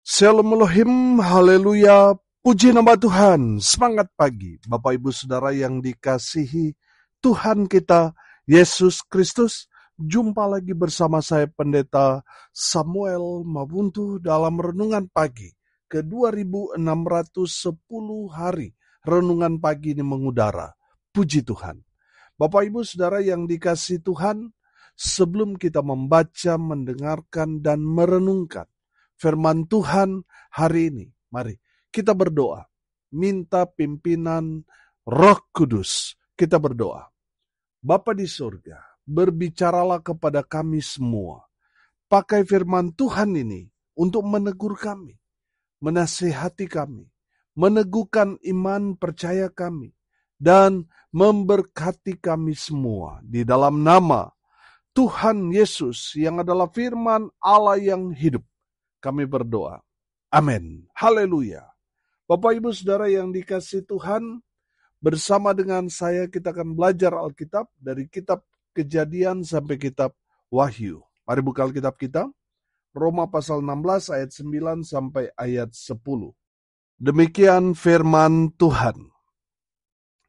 Shalom Elohim, haleluya, puji nama Tuhan, semangat pagi, Bapak Ibu Saudara yang dikasihi Tuhan kita, Yesus Kristus. Jumpa lagi bersama saya Pendeta Samuel Mabuntu dalam Renungan Pagi ke 2610 hari. Renungan pagi ini mengudara, puji Tuhan. Bapak Ibu Saudara yang dikasihi Tuhan, sebelum kita membaca, mendengarkan, dan merenungkan firman Tuhan hari ini, mari kita berdoa, minta pimpinan Roh Kudus. Kita berdoa. Bapa di surga, berbicaralah kepada kami semua. Pakai firman Tuhan ini untuk menegur kami, menasihati kami, meneguhkan iman percaya kami, dan memberkati kami semua di dalam nama Tuhan Yesus yang adalah firman Allah yang hidup. Kami berdoa. Amin. Haleluya. Bapak Ibu Saudara yang dikasihi Tuhan, bersama dengan saya kita akan belajar Alkitab dari kitab Kejadian sampai kitab Wahyu. Mari buka Alkitab kita. Roma pasal 16 ayat 9 sampai ayat 10. Demikian firman Tuhan.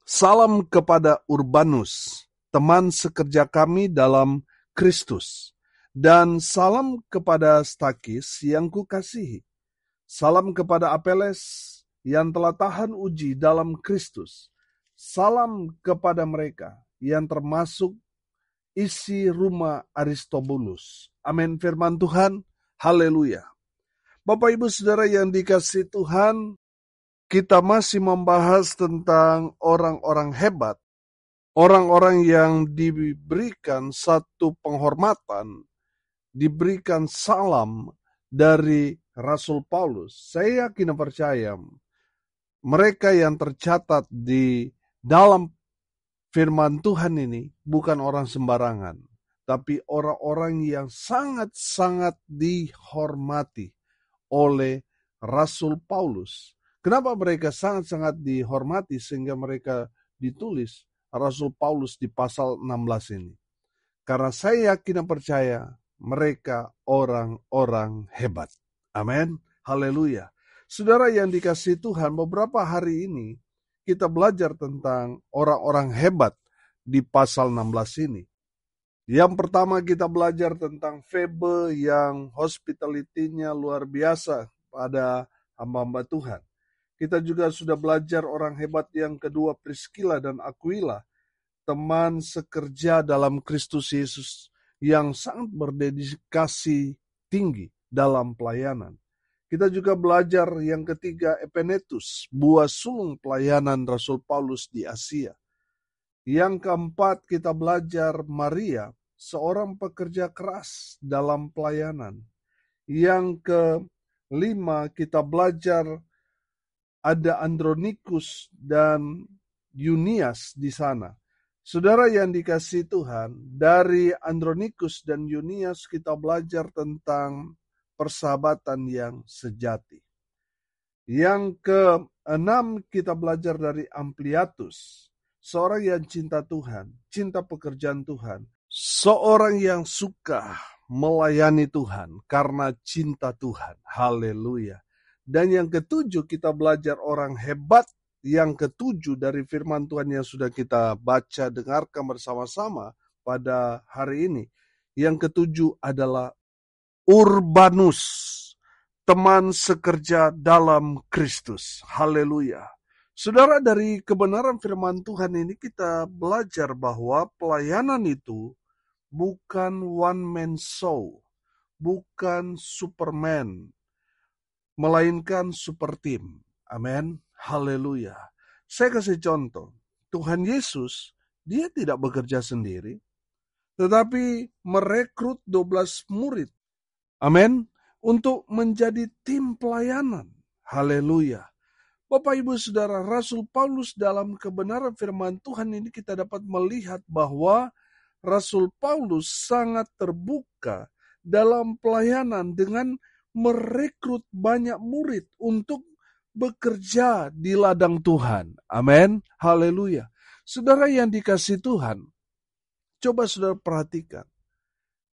Salam kepada Urbanus, teman sekerja kami dalam Kristus. Dan salam kepada Stakis yang kukasihi. Salam kepada Apeles yang telah tahan uji dalam Kristus. Salam kepada mereka yang termasuk isi rumah Aristobulus. Amin firman Tuhan. Haleluya. Bapak Ibu Saudara yang dikasihi Tuhan, kita masih membahas tentang orang-orang hebat. Orang-orang yang diberikan satu penghormatan, diberikan salam dari Rasul Paulus. Saya yakin dan percaya mereka yang tercatat di dalam firman Tuhan ini bukan orang sembarangan, tapi orang-orang yang sangat-sangat dihormati oleh Rasul Paulus. Kenapa mereka sangat-sangat dihormati sehingga mereka ditulis Rasul Paulus di pasal 16 ini? Karena saya yakin dan percaya mereka orang-orang hebat. Amin. Haleluya. Saudara yang dikasihi Tuhan, beberapa hari ini kita belajar tentang orang-orang hebat di pasal 16 ini. Yang pertama kita belajar tentang Febe yang hospitality-nya luar biasa pada hamba-hamba Tuhan. Kita juga sudah belajar orang hebat yang kedua, Priscilla dan Aquila, teman sekerja dalam Kristus Yesus yang sangat berdedikasi tinggi dalam pelayanan. Kita juga belajar yang ketiga, Epenetus, buah sulung pelayanan Rasul Paulus di Asia. Yang keempat kita belajar Maria, seorang pekerja keras dalam pelayanan. Yang kelima kita belajar ada Andronikus dan Yunias di sana. Saudara yang dikasihi Tuhan, dari Andronikus dan Yunias kita belajar tentang persahabatan yang sejati. Yang keenam kita belajar dari Ampliatus, seorang yang cinta Tuhan, cinta pekerjaan Tuhan, seorang yang suka melayani Tuhan karena cinta Tuhan. Haleluya. Dan yang ketujuh kita belajar orang hebat. Yang ketujuh dari firman Tuhan yang sudah kita baca, dengarkan bersama-sama pada hari ini. Yang ketujuh adalah Urbanus, teman sekerja dalam Kristus. Haleluya. Saudara, dari kebenaran firman Tuhan ini kita belajar bahwa pelayanan itu bukan one man show, bukan Superman, melainkan super team. Amin. Haleluya. Saya kasih contoh. Tuhan Yesus, dia tidak bekerja sendiri, tetapi merekrut 12 murid. Amin. Untuk menjadi tim pelayanan. Haleluya. Bapak Ibu Saudara, Rasul Paulus dalam kebenaran firman Tuhan ini kita dapat melihat bahwa Rasul Paulus sangat terbuka dalam pelayanan dengan merekrut banyak murid untuk bekerja di ladang Tuhan. Amin. Haleluya. Saudara yang dikasihi Tuhan, coba saudara perhatikan.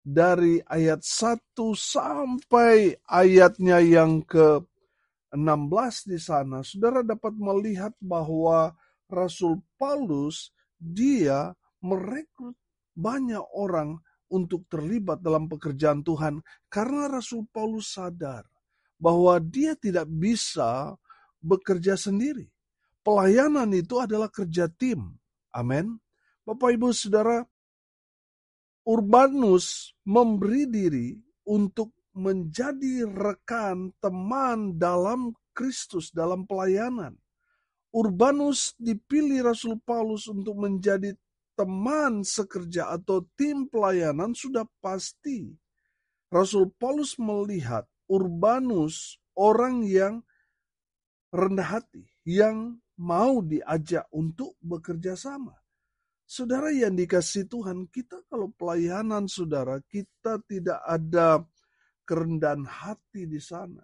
dari ayat 1 sampai ayatnya yang ke-16 di sana, saudara dapat melihat bahwa Rasul Paulus dia merekrut banyak orang untuk terlibat dalam pekerjaan Tuhan karena Rasul Paulus sadar bahwa dia tidak bisa bekerja sendiri. Pelayanan itu adalah kerja tim. Amin. Bapak Ibu Saudara, Urbanus memberi diri untuk menjadi rekan teman dalam Kristus, dalam pelayanan. Urbanus dipilih Rasul Paulus untuk menjadi teman sekerja atau tim pelayanan sudah pasti. Rasul Paulus melihat Urbanus orang yang rendah hati, yang mau diajak untuk bekerja sama. Saudara yang dikasihi Tuhan, kita kalau pelayanan saudara, kita tidak ada kerendahan hati di sana.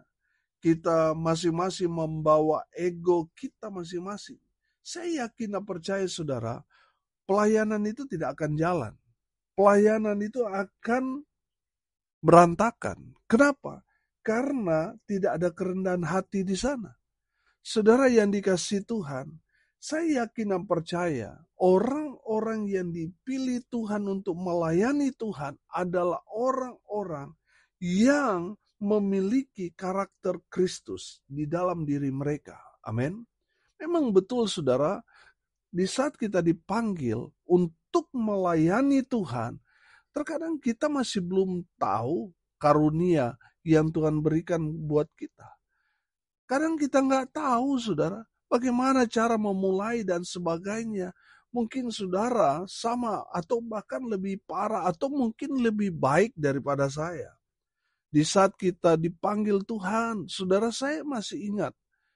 Kita masing-masing membawa ego kita masing-masing. Saya yakin dan percaya saudara, pelayanan itu tidak akan jalan. Pelayanan itu akan berantakan. Kenapa? Karena tidak ada kerendahan hati di sana. Saudara yang dikasihi Tuhan, saya yakin dan percaya orang-orang yang dipilih Tuhan untuk melayani Tuhan adalah orang-orang yang memiliki karakter Kristus di dalam diri mereka. Amin. Memang betul saudara, di saat kita dipanggil untuk melayani Tuhan, terkadang kita masih belum tahu karunia yang Tuhan berikan buat kita. Kadang kita nggak tahu, saudara, bagaimana cara memulai dan sebagainya. Mungkin saudara sama atau bahkan lebih parah atau mungkin lebih baik daripada saya. Di saat kita dipanggil Tuhan, saudara saya masih ingat,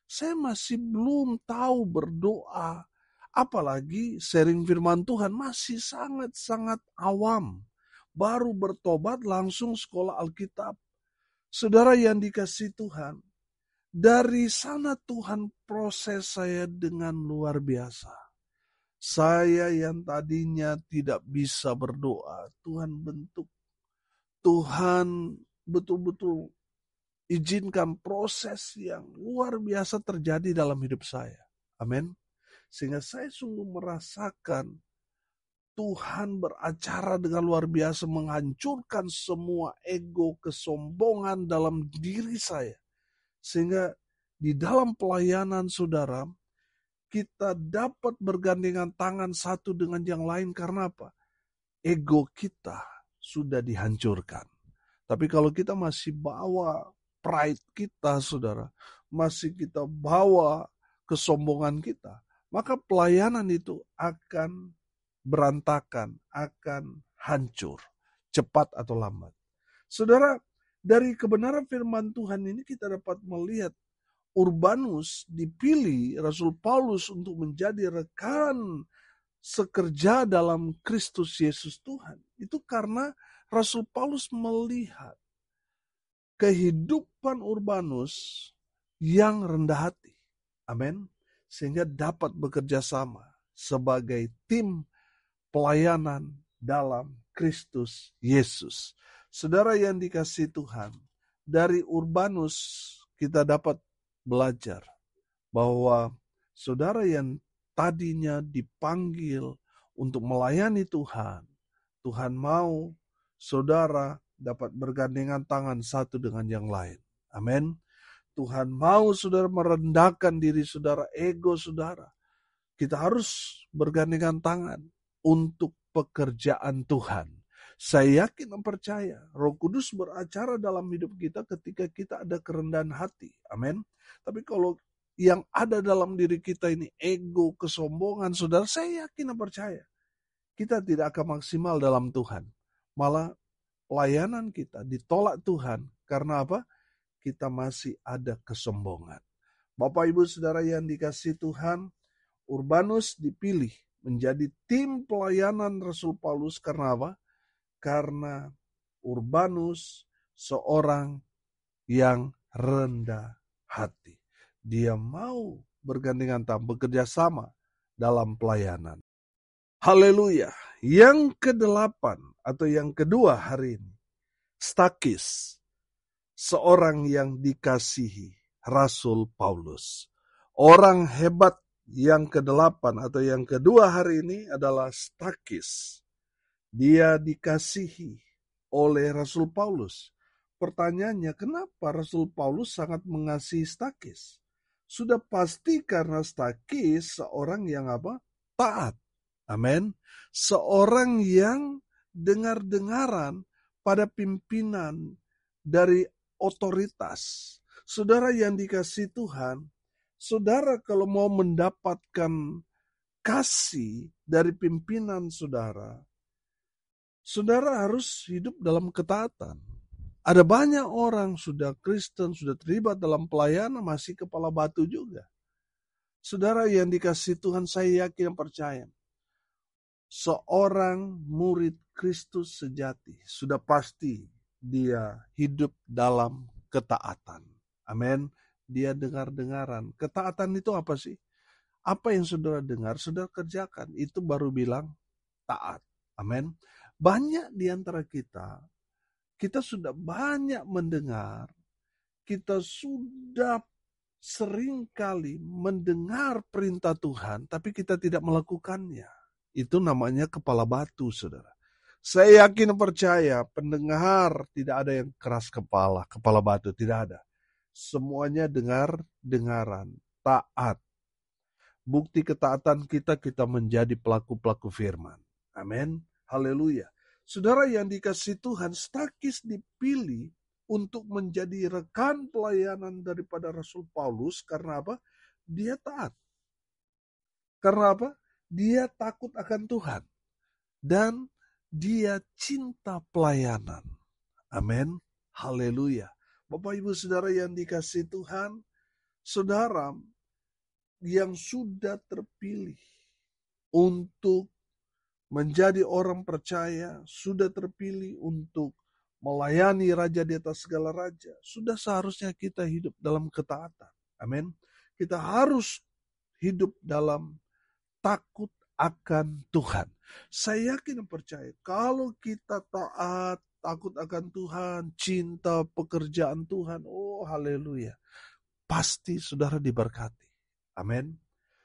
saya masih belum tahu berdoa. Apalagi sharing firman Tuhan masih sangat-sangat awam. Baru bertobat langsung sekolah Alkitab. Saudara yang dikasihi Tuhan, dari sana Tuhan proses saya dengan luar biasa. Saya yang tadinya tidak bisa berdoa, Tuhan bentuk. Tuhan betul-betul izinkan proses yang luar biasa terjadi dalam hidup saya. Amin. Sehingga saya sungguh merasakan Tuhan beracara dengan luar biasa menghancurkan semua ego, kesombongan dalam diri saya. Sehingga di dalam pelayanan saudara, kita dapat bergandengan tangan satu dengan yang lain karena apa? Ego kita sudah dihancurkan. Tapi kalau kita masih bawa pride kita saudara, masih kita bawa kesombongan kita, maka pelayanan itu akan berantakan, akan hancur, cepat atau lambat. Saudara, dari kebenaran firman Tuhan ini kita dapat melihat Urbanus dipilih Rasul Paulus untuk menjadi rekan sekerja dalam Kristus Yesus Tuhan. Itu karena Rasul Paulus melihat kehidupan Urbanus yang rendah hati. Amin. Sehingga dapat bekerja sama sebagai tim pelayanan dalam Kristus Yesus. Saudara yang dikasihi Tuhan, dari Urbanus kita dapat belajar bahwa saudara yang tadinya dipanggil untuk melayani Tuhan, Tuhan mau saudara dapat bergandengan tangan satu dengan yang lain. Amin. Tuhan mau saudara merendahkan diri saudara, ego saudara. Kita harus bergandengan tangan untuk pekerjaan Tuhan. Saya yakin dan percaya Roh Kudus beracara dalam hidup kita ketika kita ada kerendahan hati. Amin. Tapi kalau yang ada dalam diri kita ini ego, kesombongan, saudara, saya yakin dan percaya kita tidak akan maksimal dalam Tuhan. Malah pelayanan kita ditolak Tuhan. Karena apa? Kita masih ada kesombongan. Bapak Ibu Saudara yang dikasihi Tuhan, Urbanus dipilih menjadi tim pelayanan Rasul Paulus karena apa? Karena Urbanus seorang yang rendah hati. Dia mau bergandengan tangan, bekerja sama dalam pelayanan. Haleluya. Yang ke-8 atau yang kedua hari ini, Stakis, seorang yang dikasihi, Rasul Paulus. Orang hebat yang ke-8 atau yang kedua hari ini adalah Stakis. Dia dikasihi oleh Rasul Paulus. Pertanyaannya, kenapa Rasul Paulus sangat mengasihi Stakis? Sudah pasti karena Stakis seorang yang apa? Taat. Amin. Seorang yang dengar-dengaran pada pimpinan dari otoritas. Saudara yang dikasihi Tuhan, saudara kalau mau mendapatkan kasih dari pimpinan saudara, saudara harus hidup dalam ketaatan. Ada banyak orang sudah Kristen, sudah terlibat dalam pelayanan, masih kepala batu juga. Saudara yang dikasihi Tuhan, saya yakin percaya. Seorang murid Kristus sejati, sudah pasti dia hidup dalam ketaatan. Amin. Dia dengar-dengaran. Ketaatan itu apa sih? Apa yang saudara dengar, saudara kerjakan. Itu baru bilang taat. Amin. Banyak di antara kita sudah banyak mendengar, kita sudah seringkali mendengar perintah Tuhan, tapi kita tidak melakukannya. Itu namanya kepala batu, saudara. Saya yakin percaya, pendengar tidak ada yang keras kepala batu, tidak ada. Semuanya dengar-dengaran, taat. Bukti ketaatan kita menjadi pelaku-pelaku firman. Amin. Haleluya. Saudara yang dikasihi Tuhan, Stakis dipilih untuk menjadi rekan pelayanan daripada Rasul Paulus karena apa? Dia taat. Karena apa? Dia takut akan Tuhan. Dan dia cinta pelayanan. Amin. Haleluya. Bapak Ibu Saudara yang dikasihi Tuhan, saudara yang sudah terpilih untuk menjadi orang percaya, sudah terpilih untuk melayani Raja di atas segala raja, sudah seharusnya kita hidup dalam ketaatan. Amin. Kita harus hidup dalam takut akan Tuhan. Saya yakin dan percaya, kalau kita taat, takut akan Tuhan, cinta pekerjaan Tuhan, oh haleluya, pasti saudara diberkati. Amin.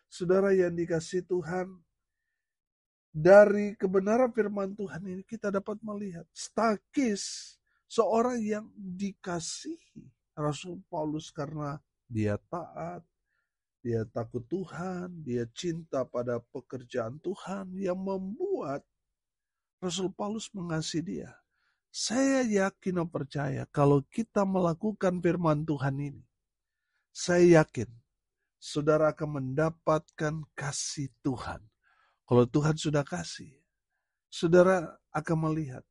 Saudara yang dikasihi Tuhan, dari kebenaran firman Tuhan ini kita dapat melihat Stakis seorang yang dikasihi Rasul Paulus karena dia taat, dia takut Tuhan, dia cinta pada pekerjaan Tuhan yang membuat Rasul Paulus mengasihi dia. Saya yakin dan percaya kalau kita melakukan firman Tuhan ini, saya yakin saudara akan mendapatkan kasih Tuhan. Kalau Tuhan sudah kasih, saudara akan melihat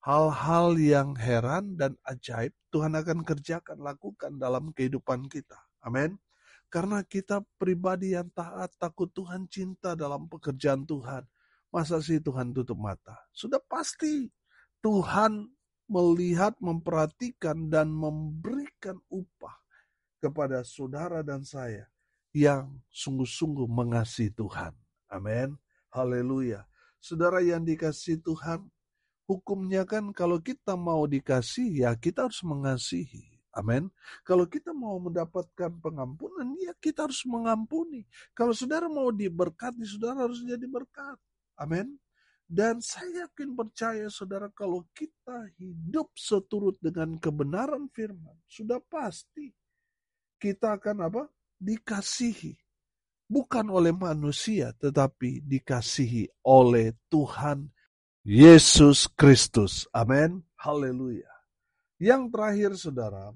hal-hal yang heran dan ajaib Tuhan akan kerjakan, lakukan dalam kehidupan kita. Amin. Karena kita pribadi yang taat, takut Tuhan, cinta dalam pekerjaan Tuhan. Masa sih Tuhan tutup mata? Sudah pasti Tuhan melihat, memperhatikan, dan memberikan upah kepada saudara dan saya yang sungguh-sungguh mengasihi Tuhan. Amin. Haleluya. Saudara yang dikasihi Tuhan, hukumnya kan kalau kita mau dikasih, ya kita harus mengasihi. Amin. Kalau kita mau mendapatkan pengampunan, ya kita harus mengampuni. Kalau saudara mau diberkati, saudara harus jadi berkat. Amin. Dan saya yakin percaya saudara, kalau kita hidup seturut dengan kebenaran firman, sudah pasti kita akan apa? Dikasihi. Bukan oleh manusia, tetapi dikasihi oleh Tuhan Yesus Kristus. Amin. Haleluya. Yang terakhir saudara,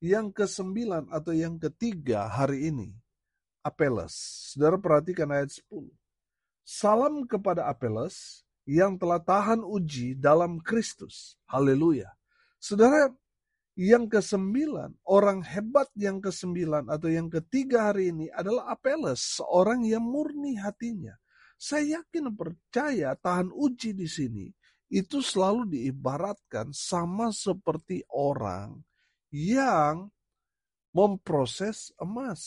yang ke-9 atau yang ketiga hari ini, Apeles. Saudara perhatikan ayat 10. Salam kepada Apeles yang telah tahan uji dalam Kristus. Haleluya. Saudara, yang ke-9, orang hebat yang ke-9 atau yang ketiga hari ini adalah Apeles, seorang yang murni hatinya. Saya yakin percaya tahan uji di sini itu selalu diibaratkan sama seperti orang yang memproses emas.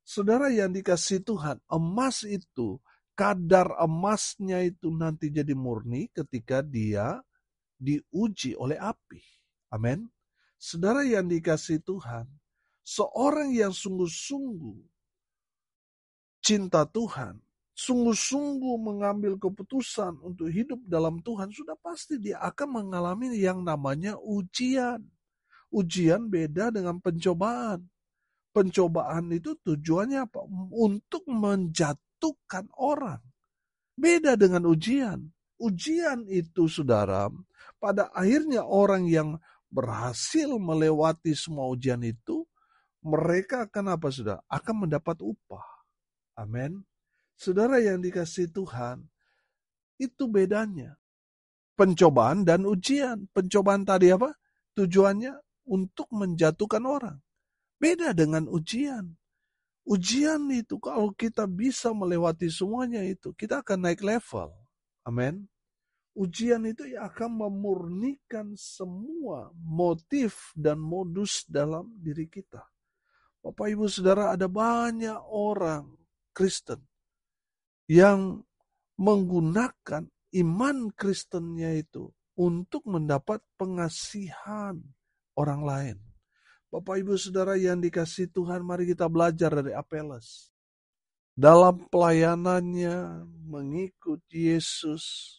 Saudara yang dikasihi Tuhan, emas itu, kadar emasnya itu nanti jadi murni ketika dia diuji oleh api. Amin. Saudara yang dikasihi Tuhan, seorang yang sungguh-sungguh cinta Tuhan, sungguh-sungguh mengambil keputusan untuk hidup dalam Tuhan, sudah pasti dia akan mengalami yang namanya ujian. Ujian beda dengan pencobaan. Pencobaan itu tujuannya apa? Untuk menjatuhkan orang. Beda dengan ujian. Ujian itu, saudara, pada akhirnya orang yang berhasil melewati semua ujian itu, mereka akan apa, saudara? Akan mendapat upah. Amin. Saudara yang dikasihi Tuhan, itu bedanya. Pencobaan dan ujian. Pencobaan tadi apa? Tujuannya untuk menjatuhkan orang. Beda dengan ujian. Ujian itu kalau kita bisa melewati semuanya itu, kita akan naik level. Amin. Ujian itu akan memurnikan semua motif dan modus dalam diri kita. Bapak Ibu Saudara, ada banyak orang Kristen yang menggunakan iman Kristennya itu untuk mendapat pengasihan orang lain. Bapak Ibu Saudara yang dikasihi Tuhan, mari kita belajar dari Apeles. Dalam pelayanannya mengikut Yesus,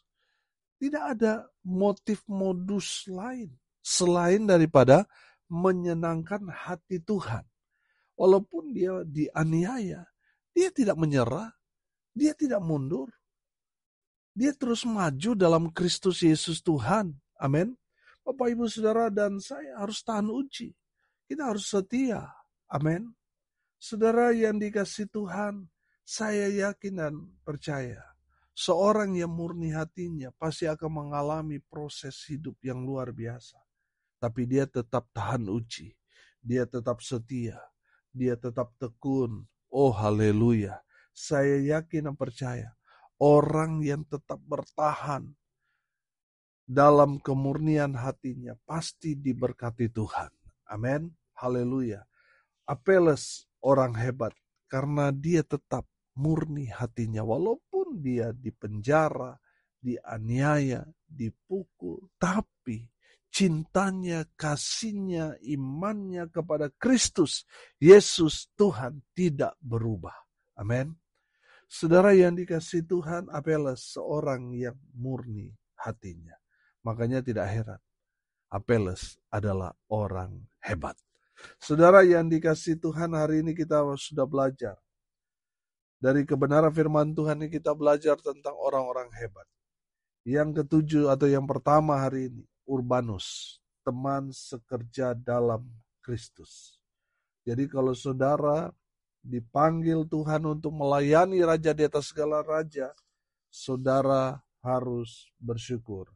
tidak ada motif modus lain selain daripada menyenangkan hati Tuhan. Walaupun dia dianiaya, dia tidak menyerah, dia tidak mundur. Dia terus maju dalam Kristus Yesus Tuhan. Amin. Bapak, Ibu, Saudara, dan saya harus tahan uji. Kita harus setia. Amin. Saudara yang dikasihi Tuhan, saya yakin dan percaya, seorang yang murni hatinya pasti akan mengalami proses hidup yang luar biasa. Tapi dia tetap tahan uji. Dia tetap setia. Dia tetap tekun. Oh, haleluya. Saya yakin dan percaya, orang yang tetap bertahan dalam kemurnian hatinya pasti diberkati Tuhan. Amin. Haleluya. Apeles orang hebat karena dia tetap murni hatinya walaupun dia dipenjara, dianiaya, dipukul, tapi cintanya, kasihnya, imannya kepada Kristus Yesus Tuhan tidak berubah. Amin. Saudara yang dikasihi Tuhan, Apeles seorang yang murni hatinya. Makanya tidak heran, Apeles adalah orang hebat. Saudara yang dikasihi Tuhan, hari ini kita sudah belajar. Dari kebenaran firman Tuhan ini kita belajar tentang orang-orang hebat. Yang ketujuh atau yang pertama hari ini, Urbanus, teman sekerja dalam Kristus. Jadi kalau saudara dipanggil Tuhan untuk melayani Raja di atas segala raja, saudara harus bersyukur.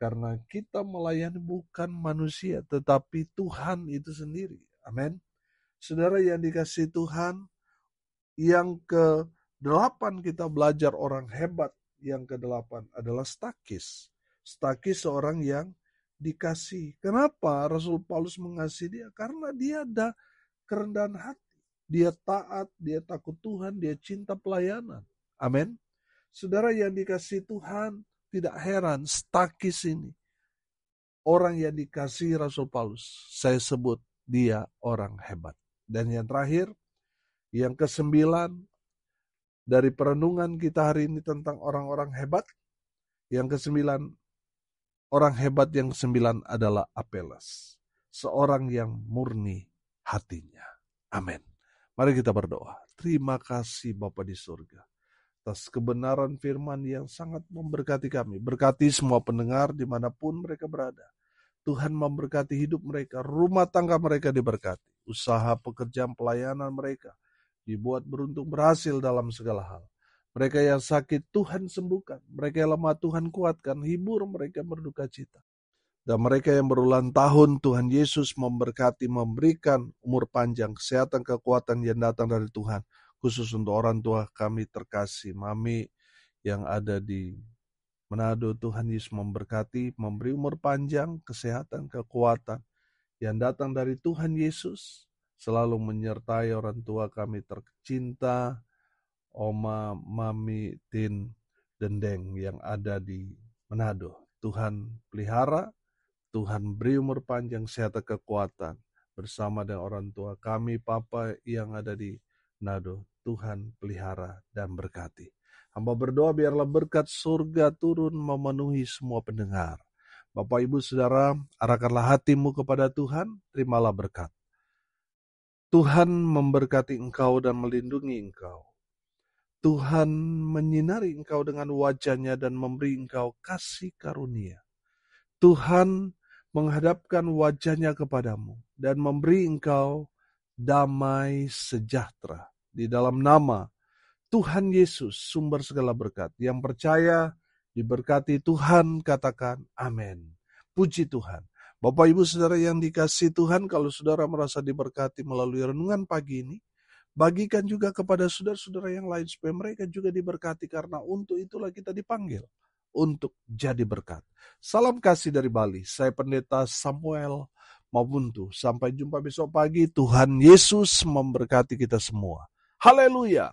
Karena kita melayani bukan manusia, tetapi Tuhan itu sendiri. Amin. Saudara yang dikasihi Tuhan, yang ke-8 kita belajar orang hebat. Yang ke-8 adalah Stakis. Stakis seorang yang dikasihi. Kenapa Rasul Paulus mengasihi dia? Karena dia ada kerendahan hati. Dia taat, dia takut Tuhan, dia cinta pelayanan. Amin. Saudara yang dikasihi Tuhan, tidak heran Stakis ini orang yang dikasihi Rasul Paulus. Saya sebut dia orang hebat. Dan yang terakhir, yang ke-9 dari perenungan kita hari ini tentang orang-orang hebat. Yang ke-9, orang hebat yang ke-9 adalah Apeles. Seorang yang murni hatinya. Amin. Mari kita berdoa. Terima kasih Bapa di surga atas kebenaran firman yang sangat memberkati kami. Berkati semua pendengar dimanapun mereka berada. Tuhan memberkati hidup mereka, rumah tangga mereka diberkati. Usaha pekerjaan pelayanan mereka dibuat beruntung berhasil dalam segala hal. Mereka yang sakit Tuhan sembuhkan. Mereka yang lemah Tuhan kuatkan. Hibur mereka berduka cita. Dan mereka yang berulang tahun Tuhan Yesus memberkati, memberikan umur panjang, kesehatan, kekuatan yang datang dari Tuhan. Khusus untuk orang tua kami terkasih, Mami yang ada di Manado, Tuhan Yesus memberkati, memberi umur panjang, kesehatan, kekuatan yang datang dari Tuhan Yesus. Selalu menyertai orang tua kami tercinta, Oma, Mami, Tin, Dendeng yang ada di Manado. Tuhan pelihara, Tuhan beri umur panjang, sehat dan kekuatan. Bersama dengan orang tua kami, Papa yang ada di Nado, Tuhan pelihara dan berkati. Hamba berdoa biarlah berkat surga turun memenuhi semua pendengar. Bapak, Ibu, Saudara, arahkanlah hatimu kepada Tuhan, terimalah berkat. Tuhan memberkati engkau dan melindungi engkau. Tuhan menyinari engkau dengan wajah-Nya dan memberi engkau kasih karunia. Tuhan menghadapkan wajah-Nya kepadamu dan memberi engkau damai sejahtera. Di dalam nama Tuhan Yesus, sumber segala berkat. Yang percaya diberkati Tuhan, katakan amin. Puji Tuhan. Bapak, Ibu, Saudara yang dikasihi Tuhan, kalau saudara merasa diberkati melalui renungan pagi ini, bagikan juga kepada saudara-saudara yang lain supaya mereka juga diberkati, karena untuk itulah kita dipanggil untuk jadi berkat. Salam kasih dari Bali. Saya Pendeta Samuel Mabuntu. Sampai jumpa besok pagi. Tuhan Yesus memberkati kita semua. Haleluya.